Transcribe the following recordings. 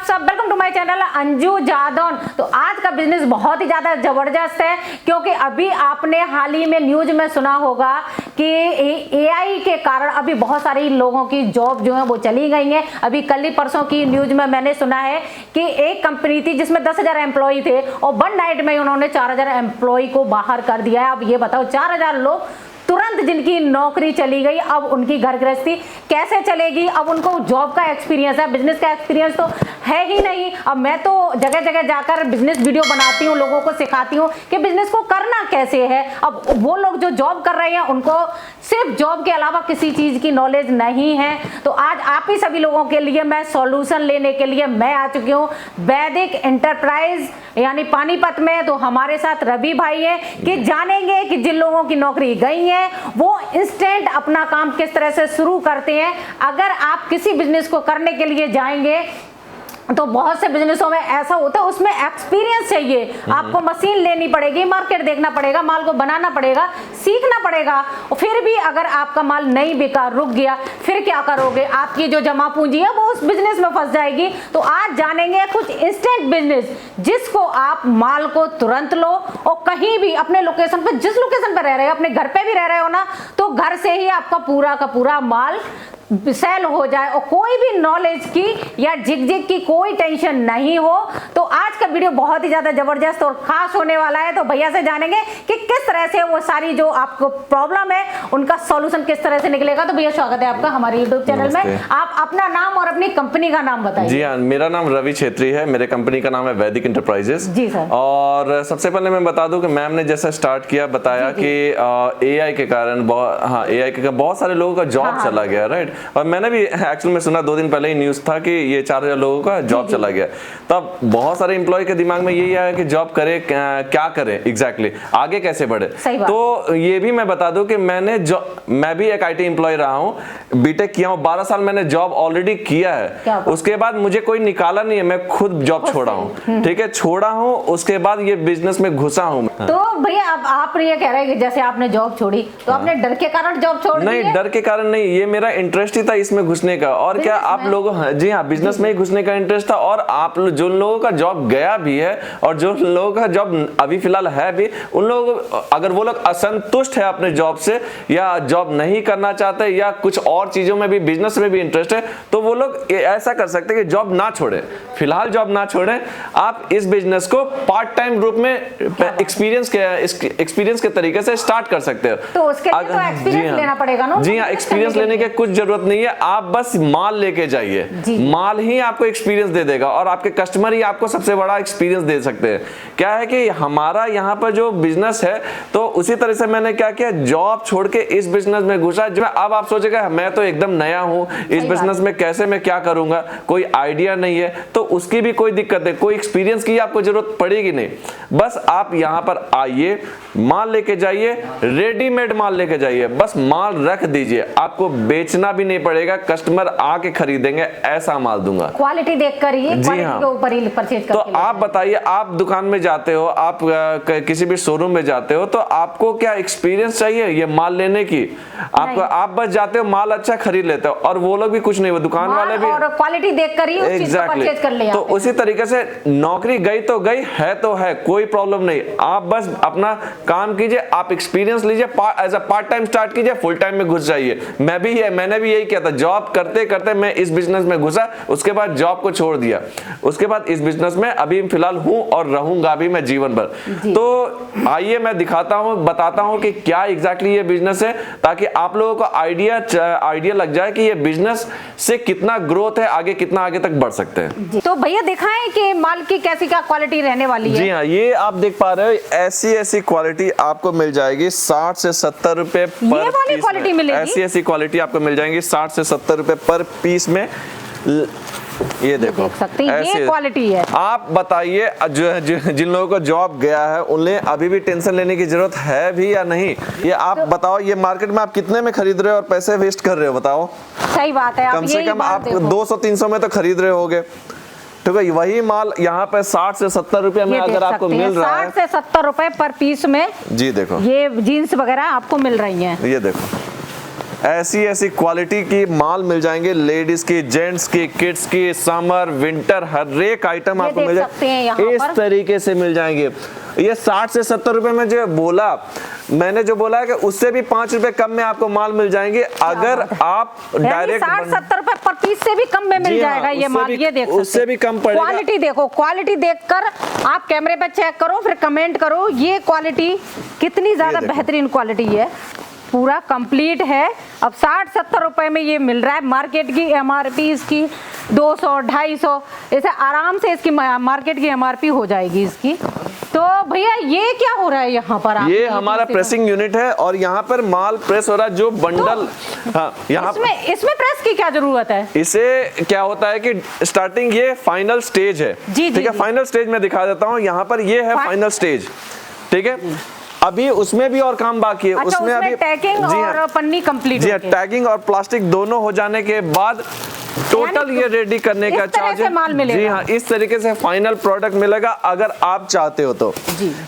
सब, welcome to my channel Anju Jadaun. तो आज का बिजनेस बहुत ही ज्यादा जबरदस्त है, क्योंकि अभी आपने हाल ही में न्यूज में सुना होगा कि एआई के कारण अभी बहुत सारे लोगों की जॉब जो है वो चली गई है। अभी कल ही परसों की न्यूज में मैंने सुना है कि एक कंपनी थी जिसमें 10,000 एम्प्लॉय थे और वन नाइट में उन्होंने 4,000 एम्प्लॉय को बाहर कर दिया है। अब ये बताओ 4,000 लोग तुरंत जिनकी नौकरी चली गई, अब उनकी घर गृहस्थी कैसे चलेगी। अब उनको जॉब का एक्सपीरियंस है, बिजनेस का एक्सपीरियंस तो है ही नहीं। अब मैं तो जगह जगह जाकर बिजनेस वीडियो बनाती हूँ, लोगों को सिखाती हूँ कि बिजनेस को करना कैसे है। अब वो लोग जो जॉब कर रहे हैं उनको सिर्फ जॉब के अलावा किसी चीज की नॉलेज नहीं है। तो आज आप ही सभी लोगों के लिए मैं सॉल्यूशन लेने के लिए मैं आ चुकी हूँ वैदिक एंटरप्राइज यानी पानीपत में। तो हमारे साथ रवि भाई है कि जानेंगे कि जिन लोगों की नौकरी गई है वो इंस्टेंट अपना काम किस तरह से शुरू करते हैं। अगर आप किसी बिजनेस को करने के लिए जाएंगे तो बहुत से बिजनेसों में ऐसा होता है, उसमें एक्सपीरियंस चाहिए। आपको मशीन लेनी पड़ेगी, मार्केट देखना पड़ेगा, माल को बनाना पड़ेगा, सीखना पड़ेगा। और फिर भी अगर आपका माल नहीं बिका, रुक गया, फिर क्या करोगे? आपकी जो जमा पूंजी है वो उस बिजनेस में फंस जाएगी। तो आज जानेंगे कुछ इंस्टेंट बिजनेस जिसको आप माल को तुरंत लो और कहीं भी अपने लोकेशन पर, जिस लोकेशन पर रह रहे हो, अपने घर पे भी रह रहे हो ना, तो घर से ही आपका पूरा का पूरा माल सेल हो जाए और कोई भी नॉलेज की या झिकझिक की कोई टेंशन नहीं हो। तो आज का वीडियो बहुत ही ज्यादा जबरदस्त और खास होने वाला है। तो भैया से जानेंगे कि किस तरह से वो सारी जो आपको प्रॉब्लम है उनका सॉल्यूशन किस तरह से निकलेगा। तो भैया स्वागत है आपका हमारे यूट्यूब चैनल में। आप अपना नाम और अपनी कंपनी का नाम बताइए। जी हाँ, मेरा नाम रवि छेत्री है, मेरे कंपनी का नाम है वैदिक एंटरप्राइजेस। जी सर। और सबसे पहले मैं बता दूं कि मैम ने जैसा स्टार्ट किया बताया कि एआई के कारण बहुत सारे लोगों का जॉब चला गया, राइट। और मैंने भी एक्चुअली में सुना 2 दिन पहले ही न्यूज था कि ये 4,000 लोगों का जॉब चला गया। तब बहुत सारे एम्प्लॉय के दिमाग में यही आया कि जॉब करे क्या करें एग्जैक्टली, आगे कैसे बढ़े। तो ये भी मैं बता दूं कि मैं भी एक आईटी एम्प्लॉय रहा हूँ, बीटेक किया हूँ, 12 साल मैंने जॉब ऑलरेडी किया है। उसके बाद मुझे कोई निकाला नहीं है, मैं खुद जॉब छोड़ा हूँ, ठीक है, छोड़ा हूँ। उसके बाद ये बिजनेस में घुसा हूँ। तो भैया अब आप ये कह रहे हैं कि जैसे आपने जॉब छोड़ी तो आपने डर के कारण जॉब छोड़ दी? नहीं, डर के कारण नहीं, ये मेरा इंटरेस्ट ही था इसमें घुसने का। और क्या आप लोगों, जी हाँ, बिजनेस में ही घुसने का इंटरेस्ट था। और आप जो लोगों का जॉब गया भी है और जो लोगों का जॉब अभी फिलहाल है भी, उन लोगों अगर वो लोग असंतुष्ट है अपने जॉब से या जॉब नहीं करना चाहते या कुछ और चीजों में भी, बिजनेस में भी इंटरेस्ट है, तो वो लोग ऐसा कर सकते हैं कि जॉब ना छोड़े, फिलहाल जॉब ना छोड़े। आप इस बिजनेस को पार्ट टाइम रूप में एक्सपीरियंस के तरीके से स्टार्ट कर सकते हो। तो उसके लिए तो एक्सपीरियंस लेना पड़ेगा ना? जी हाँ, एक्सपीरियंस लेने की कुछ जरूरत नहीं है, आप बस माल लेके जाइए, माल ही आपको एक्सपीरियंस दे देगा और आपके कस्टमर ही आपको सबसे बड़ा एक्सपीरियंस दे सकते हैं। क्या है कि हमारा यहाँ पर जो बिजनेस है, तो उसी तरह से मैंने क्या किया, जॉब छोड़ के इस बिजनेस में घुसा। अब आप सोचेगा मैं तो एकदम नया हूँ इस बिजनेस में, कैसे मैं क्या करूंगा, कोई आइडिया नहीं है, तो उसकी भी कोई दिक्कत है, कोई एक्सपीरियंस की आपको जरूरत पड़ेगी नहीं। बस आप यहाँ पर आइए, माल लेके जाइए, रेडीमेड माल लेके जाइए, बस माल रख दीजिए, आपको बेचना भी नहीं पड़ेगा, कस्टमर आके खरीदेंगे, ऐसा माल दूंगा। क्वालिटी देखकर ही, जी हाँ, के ऊपर ही परचेज करके। तो आप बताइए, आप दुकान में जाते हो, आप किसी भी शोरूम में जाते हो, तो आपको क्या एक्सपीरियंस चाहिए ये माल लेने की? आप बस जाते हो, माल अच्छा खरीद लेते हो, और वो लोग भी कुछ नहीं, वो दुकान वाले भी और क्वालिटी देखकर ही उस चीज को परचेज कर ले। तो उसी तरीके से नौकरी गई तो गई, है तो है, कोई प्रॉब्लम नहीं। आप बस अपना काम कीजिए, आप एक्सपीरियंस लीजिए, as a part time start कीजिए, फुल टाइम में घुस जाइए। मैंने भी यही किया था, जॉब करते करते मैं इस बिजनेस में घुसा, उसके बाद जॉब को छोड़ दिया, उसके बाद इस बिजनेस में अभी फिलहाल हूं और रहूंगा भी मैं जीवन भर। तो आइए मैं दिखाता हूं, बताता हूं कि क्या एग्जैक्टली ये बिजनेस है, ताकि आप लोगों को आइडिया लग जाए कि ये बिजनेस से कितना ग्रोथ है, आगे कितना आगे तक बढ़ सकते हैं। तो भैया दिखाएं कि माल की कैसी क्या क्वालिटी रहने वाली है। जी हाँ, ये आप देख पा रहे हो, ऐसी क्वालिटी आपको मिल जाएगी 60 से 70 रुपए पर पीस। क्वालिटी मिलेगी, ऐसी क्वालिटी आपको मिल जाएंगी 60 से 70 रुपए पर पीस में। ये देखो, देख सकते हैं, ये क्वालिटी है। आप बताइए, जिन लोगों को जॉब गया है उन्हें अभी भी टेंशन लेने की जरूरत है भी या नहीं? ये आप बताओ, ये मार्केट में आप कितने में खरीद रहे हो और पैसे वेस्ट कर रहे हो, बताओ। सही बात है, कम से कम आप 200-300 में तो खरीद रहे होगे, ठीक है। वही माल यहाँ पे 60 से 70 रुपए में अगर आपको मिल रहा है, 60 से 70 रुपए पर पीस में। जी देखो, ये जीन्स वगैरह आपको मिल रही है, ये देखो, ऐसी ऐसी क्वालिटी की माल मिल जाएंगे, लेडीज की, जेंट्स की, किड्स की, समर विंटर हर एक आइटम आपको मिल जाएगा, इस तरीके से मिल जाएंगे। ये 60 से 70 रुपए में जो बोला, मैंने जो बोला है कि उससे भी 5 रुपए कम में आपको माल मिल जाएंगे अगर आप डायरेक्ट 60-70 रुपए पर पीस से भी कम में मिल जाएगा ये माल। ये देख सकते, उससे भी कम पड़ेगा। क्वालिटी देखो, क्वालिटी देखकर आप कैमरे पे चेक करो, फिर कमेंट करो ये क्वालिटी कितनी ज्यादा बेहतरीन क्वालिटी है, पूरा कंप्लीट है। अब 60-70 रुपए में ये मिल रहा है। मार्केट की एमआरपी इसकी 200-250, ऐसे आराम से इसकी मार्केट की एमआरपी हो जाएगी इसकी। तो भैया ये क्या हो रहा है यहाँ पर? ये हमारा प्रेसिंग यूनिट है और यहाँ पर माल प्रेस हो रहा है, जो बंडल तो हाँ, यहाँ इसमें प्रेस की क्या जरूरत है? इसे क्या होता है कि स्टार्टिंग ये फाइनल स्टेज है, ठीक है। फाइनल स्टेज में दिखा देता हूँ, यहाँ पर ये है फाइनल स्टेज, ठीक है। अभी उसमें भी और काम बाकी है। अच्छा, उसमें अभी टैगिंग और पन्नी कंप्लीट जी हाँ, टैगिंग और प्लास्टिक दोनों हो जाने के बाद टोटल ये रेडी करने का चार्ज है। जी हाँ, इस तरीके से फाइनल प्रोडक्ट मिलेगा अगर आप चाहते हो तो,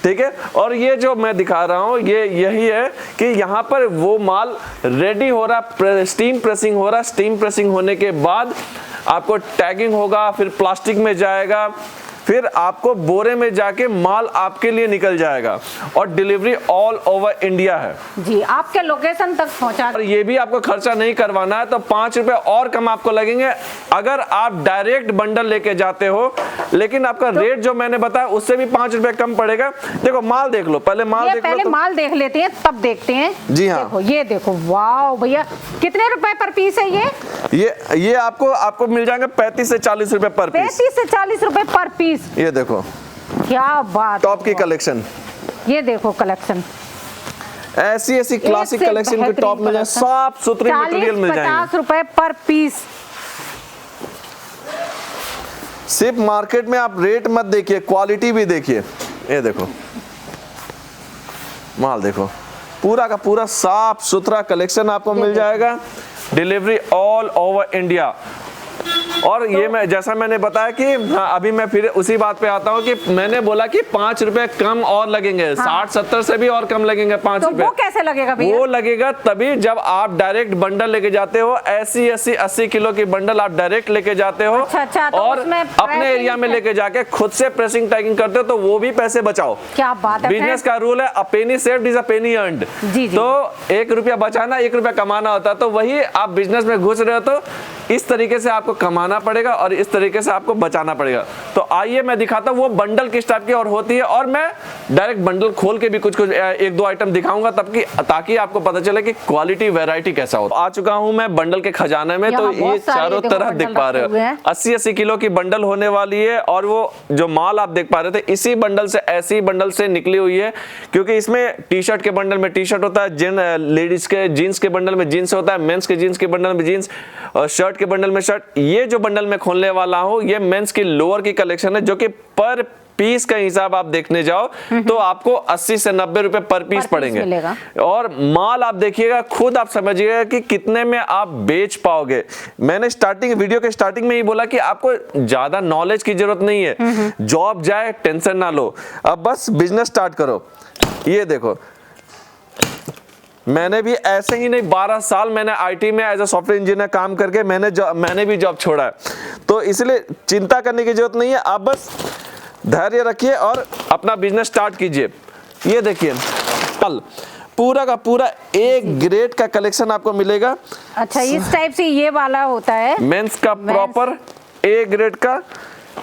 ठीक है। और ये जो मैं दिखा रहा हूँ ये यही है कि यहाँ पर वो माल रेडी हो रहा, स्टीम प्रेसिंग हो रहा, स्टीम प्रेसिंग होने के बाद आपको टैगिंग होगा, फिर प्लास्टिक में जाएगा, फिर आपको बोरे में जाके माल आपके लिए निकल जाएगा और डिलीवरी ऑल ओवर इंडिया है जी, आपके लोकेशन तक पहुंचा। और ये भी आपको खर्चा नहीं करवाना है, तो 5 रुपए और कम आपको लगेंगे अगर आप डायरेक्ट बंडल लेके जाते हो। लेकिन आपका रेट जो मैंने बताया उससे भी 5 रुपए कम पड़ेगा। देखो माल देख लो, पहले माल देख लो, पहले माल देख लेते हैं तब देखते हैं। जी हाँ, देखो ये देखो, वाह भैया, कितने रुपए पर पीस है ये आपको मिल जाएंगे 35 से 40 रुपए पर पीस। 35 से 40 रुपए पर पीस। ये देखो क्या बात, टॉप की कलेक्शन, ये देखो कलेक्शन, ऐसी ऐसी क्लासिक कलेक्शन के टॉप मिल जाए, साफ सुथरी मटेरियल मिल जाएंगे। 50 रुपए पर पीस। सिर्फ मार्केट में आप रेट मत देखिए, क्वालिटी भी देखिए। ये देखो माल देखो, पूरा का पूरा साफ सुथरा कलेक्शन आपको मिल जाएगा, डिलीवरी ऑल ओवर इंडिया। और ये मैं जैसा मैंने बताया कि हाँ, अभी मैं फिर उसी बात पे आता हूँ कि मैंने बोला कि 5 रुपए कम और लगेंगे, हाँ। 60-70 से भी और कम लगेंगे 5 रुपए। वो कैसे लगेगा भैया? वो लगेगा तभी जब आप डायरेक्ट बंडल लेके जाते हो, 80 किलो की बंडल आप डायरेक्ट लेके जाते हो। अच्छा, तो और अपने एरिया में लेके जाके खुद से प्रेसिंग टैगिंग करते हो, तो वो भी पैसे बचाओ। क्या बात है, बिजनेस का रूल है, a penny saved is a penny earned. तो 1 रुपया बचाना 1 रुपया कमाना होता है। तो वही आप बिजनेस में घुस रहे हो तो इस तरीके से आपको कमाना पड़ेगा और इस तरीके से आपको बचाना पड़ेगा। तो आइए मैं दिखाता हूँ वो बंडल किस टाइप की और होती है, और मैं डायरेक्ट बंडल खोल के भी कुछ 1-2 आइटम दिखाऊंगा ताकि आपको पता चले कि क्वालिटी वैरायटी कैसा होता है। आ चुका हूँ मैं बंडल के खजाने में, तो ये चारों तरफ दिख पा रहे हो 80-80 किलो की बंडल होने वाली है। और वो जो माल आप देख पा रहे थे इसी बंडल से, ऐसी बंडल से निकली हुई है, क्योंकि इसमें टी शर्ट के बंडल में टी शर्ट होता है, लेडीज के जीन्स के बंडल में जीन्स होता है, मेंस के जीन्स के बंडल में जीन्स, और शर्ट के बंडल में शर्ट। ये जो बंडल में खोलने वाला हूं ये मेंस की लोअर की कलेक्शन है, जो कि पर पीस का हिसाब आप देखने जाओ तो आपको 80 से 90 रुपए पर पीस पड़ेंगे। और माल आप देखिएगा, खुद आप समझिएगा कि कितने में आप बेच पाओगे। मैंने वीडियो के स्टार्टिंग में ही बोला कि आपको ज्यादा नॉलेज की जरूरत नहीं है, जॉब जाए टेंशन ना लो, अब बस बिजनेस स्टार्ट करो। ये देखो, मैंने भी ऐसे ही नहीं, 12 साल मैंने आईटी में एज अ सॉफ्टवेयर इंजीनियर काम करके मैंने भी जॉब छोड़ा है, तो इसलिए चिंता करने की जरूरत नहीं है। आप बस धैर्य रखिए और अपना बिजनेस स्टार्ट कीजिए। ये देखिए पूरा का पूरा एक ग्रेड का कलेक्शन आपको मिलेगा। अच्छा, इस टाइप से ये वाला होता है मेंस का प्रॉपर ए ग्रेड का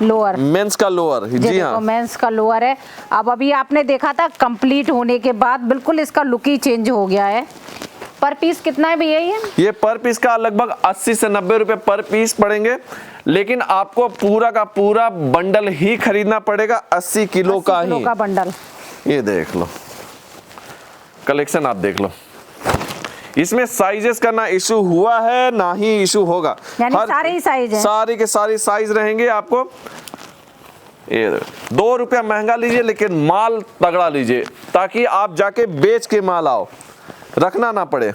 लोअर, मेंस का लोअर। जी हाँ, मेंस का लोअर है। अब अभी आपने देखा था, कंप्लीट होने के बाद बिल्कुल इसका लुक ही चेंज हो गया है। पर पीस कितना है भैया ये पर पीस का लगभग 80 से 90 रुपए पर पीस पड़ेंगे, लेकिन आपको पूरा का पूरा बंडल ही खरीदना पड़ेगा, 80 किलो का बंडल। ये देख लो कलेक्शन, आप देख लो, इसमें साइजेस का ना इशू हुआ है ना ही इशू होगा, सारे ही साइज हैं, सारी के सारी साइज रहेंगे आपको। ये 2 रुपया महंगा लीजिए लेकिन माल तगड़ा लीजिए, ताकि आप जाके बेच के माल आओ, रखना ना पड़े।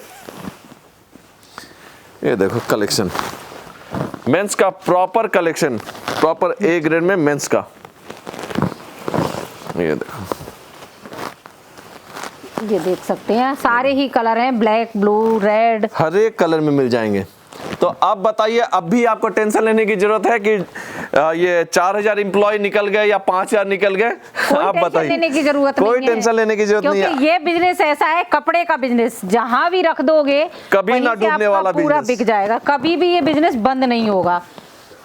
ये देखो कलेक्शन, मेंस का proper collection, proper A grade में मेंस का। ये देखो ये देख सकते हैं सारे ही कलर हैं, ब्लैक, ब्लू, रेड, हर एक कलर में मिल जाएंगे। तो अब बताइए, अब भी आपको टेंशन लेने की जरूरत है कि ये 4000 एम्प्लॉय निकल गए या 5000 निकल गए? आप बताइए, लेने की जरूरत कोई नहीं है। टेंशन लेने की जरूरत नहीं है। क्योंकि ये बिजनेस ऐसा है, कपड़े का बिजनेस, जहां भी रख दोगे कभी ना डूबने वाला पूरा बिजनेस, बिक जाएगा, कभी भी ये बिजनेस बंद नहीं होगा।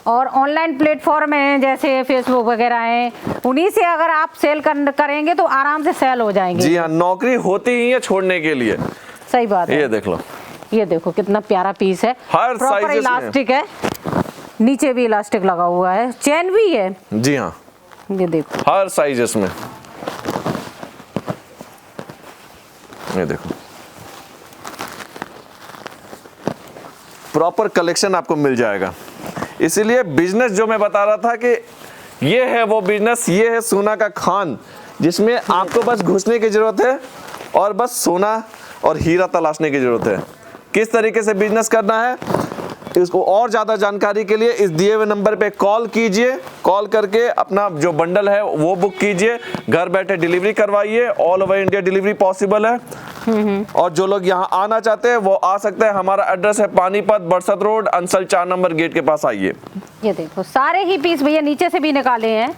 और ऑनलाइन प्लेटफॉर्म हैं जैसे फेसबुक वगैरह हैं, उन्हीं से अगर आप सेल करेंगे तो आराम से सेल हो जाएंगे। जी हाँ, नौकरी होती ही है छोड़ने के लिए। सही बात है। ये देख लो, ये देखो कितना प्यारा पीस है, हर प्रॉपर साइजेस में। इलास्टिक है, नीचे भी इलास्टिक लगा हुआ है, चेन भी है। जी हाँ, ये देखो हर साइजेस में। ये देखो, प्रॉपर कलेक्शन आपको मिल जाएगा। इसीलिए बिजनेस जो मैं बता रहा था कि ये है वो बिजनेस, ये है सोना का खान, जिसमें आपको बस घुसने की जरूरत है और बस सोना और हीरा तलाशने की जरूरत है। किस तरीके से बिजनेस करना है, इसको और ज़्यादा जानकारी के लिए इस दिए हुए नंबर पे कॉल कीजिए। कॉल करके अपना जो बंडल है वो बुक कीजिए, घर बैठे डिलीवरी करवाइए। All over India delivery possible है। और जो लोग यहाँ आना चाहते हैं वो आ सकते हैं। हमारा एड्रेस है पानीपत, बरसत रोड, अंसल 4 नंबर गेट के पास आइए। ये देखो सारे ही पीस भैया नीचे से भी निकाले हैं,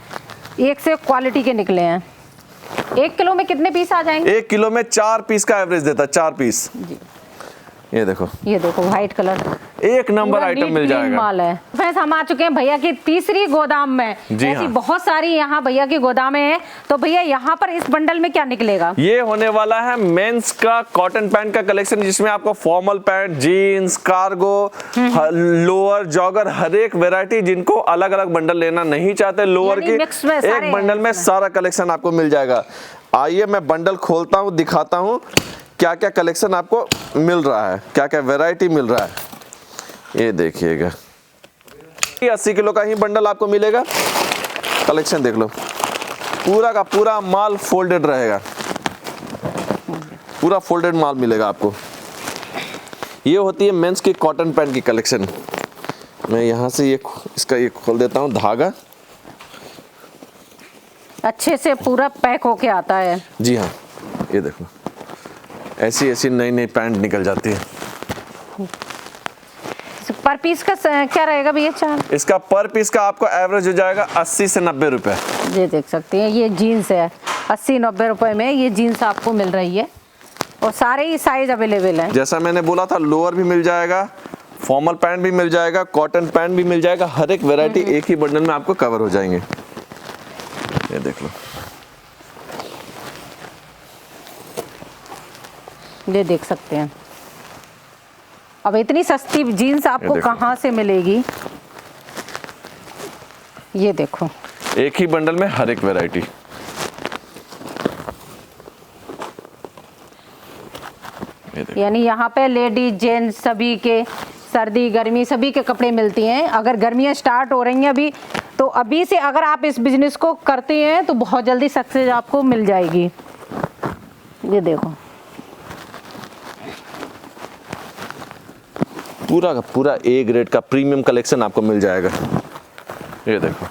एक से क्वालिटी के निकले हैं। 1 किलो में कितने पीस आ जाएंगे? 1 किलो में 4 पीस का एवरेज देता है, 4 पीस। ये देखो व्हाइट कलर, एक नंबर आइटम मिल जाएगा। माल है। फ्रेंड्स, हम आ चुके हैं भैया की तीसरी गोदाम में। ऐसी हाँ। बहुत सारी यहाँ भैया की गोदामें हैं। तो भैया यहाँ पर इस बंडल में क्या निकलेगा? ये होने वाला है मेंस का कॉटन पैंट का कलेक्शन, जिसमें आपको formal pant, jeans, cargo, lower, jogger, हर एक वेरायटी। जिनको अलग अलग बंडल लेना नहीं चाहते लोअर की, एक बंडल में सारा कलेक्शन आपको मिल जाएगा। आइए मैं बंडल खोलता हूँ, दिखाता हूँ क्या क्या कलेक्शन आपको मिल रहा है, क्या क्या वैरायटी मिल रहा है। ये देखिएगा, 80 किलो का ही बंडल आपको मिलेगा। कलेक्शन देख लो, पूरा का पूरा माल फोल्डेड रहेगा, पूरा फोल्डेड माल मिलेगा आपको। ये होती है मेंस की कॉटन पैंट की कलेक्शन। मैं यहाँ से इसका ये खोल देता हूँ, धागा अच्छे से पूरा पैक होके आता है। जी हाँ, ये देखो, ऐसी ऐसी नई नई पैंट निकल जाती है। पर पीस का क्या रहेगा भैया चार्ज? इसका पर पीस का आपको एवरेज हो जाएगा 80 से 90 रुपए। ये देख सकते हैं, ये जीन्स है 80-90 रुपए में ये जीन्स आपको मिल रही है। और सारे ही साइज अवेलेबल हैं। जैसा मैंने बोला था, लोअर भी मिल जाएगा, फॉर्मल पैंट भी मिल जाएगा, कॉटन पैंट भी मिल जाएगा। हर एक वैरायटी एक ही बंडल में आपको कवर हो जाएंगे। ये देख लो, ये देख सकते हैं। अब इतनी सस्ती जीन्स आपको कहाँ से मिलेगी? ये देखो, एक ही बंडल में हर एक वैरायटी। यानी यहाँ पे लेडीज, जेंट्स सभी के, सर्दी गर्मी सभी के कपड़े मिलती हैं। अगर गर्मियाँ स्टार्ट हो रही हैं अभी, तो अभी से अगर आप इस बिजनेस को करते हैं तो बहुत जल्दी सक्सेस आपको मिल जाएगी। ये देखो, पूरा का पूरा ए ग्रेड का प्रीमियम कलेक्शन आपको मिल जाएगा। ये देखो,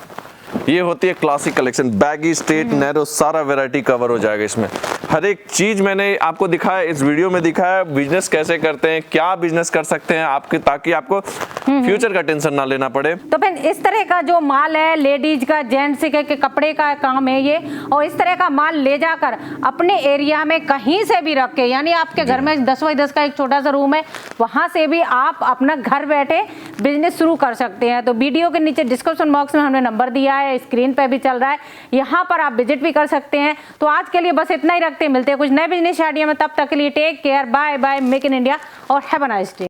ये होती है classic collection, baggy, straight, narrow, सारा वैरायटी कवर हो जाएगा इसमें। हर एक चीज मैंने आपको दिखाया, इस वीडियो में दिखाया, बिजनेस कैसे करते हैं, क्या बिजनेस कर सकते हैं आपके, ताकि आपको फ्यूचर का टेंशन ना लेना पड़े। तो फिर इस तरह का जो माल है, लेडीज का, जेंट्स के कपड़े का काम है ये। और इस तरह का माल ले जाकर अपने एरिया में कहीं से भी रख के, यानी आपके घर में 10x10 का एक छोटा सा रूम है, वहां से भी आप अपना घर बैठे बिजनेस शुरू कर सकते हैं। तो वीडियो के नीचे डिस्क्रिप्शन बॉक्स में हमने नंबर दिया है, स्क्रीन पे भी चल रहा है, यहाँ पर आप विजिट भी कर सकते हैं। तो आज के लिए बस इतना ही रखते हैं, मिलते हैं कुछ नए बिजनेस आइडिया में। तब तक के लिए take care, bye bye, make in India और हैव अ नाइस डे।